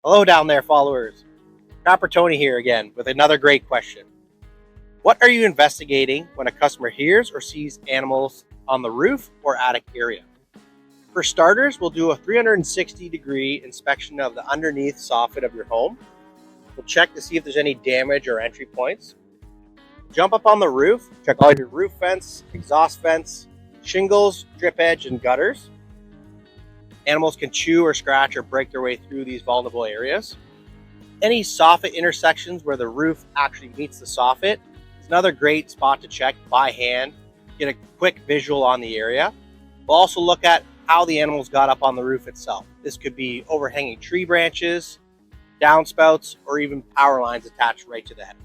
Hello down there, followers. Trapper Tony here again with another great question. What are you investigating when a customer hears or sees animals on the roof or attic area? For starters, we'll do a 360-degree inspection of the underneath soffit of your home. We'll check to see if there's any damage or entry points. Jump up on the roof, check all your roof vents, exhaust vents, shingles, drip edge, and gutters. Animals can chew or scratch or break their way through these vulnerable areas. Any soffit intersections where the roof actually meets the soffit is another great spot to check by hand, get a quick visual on the area. We'll also look at how the animals got up on the roof itself. This could be overhanging tree branches, downspouts, or even power lines attached right to the head.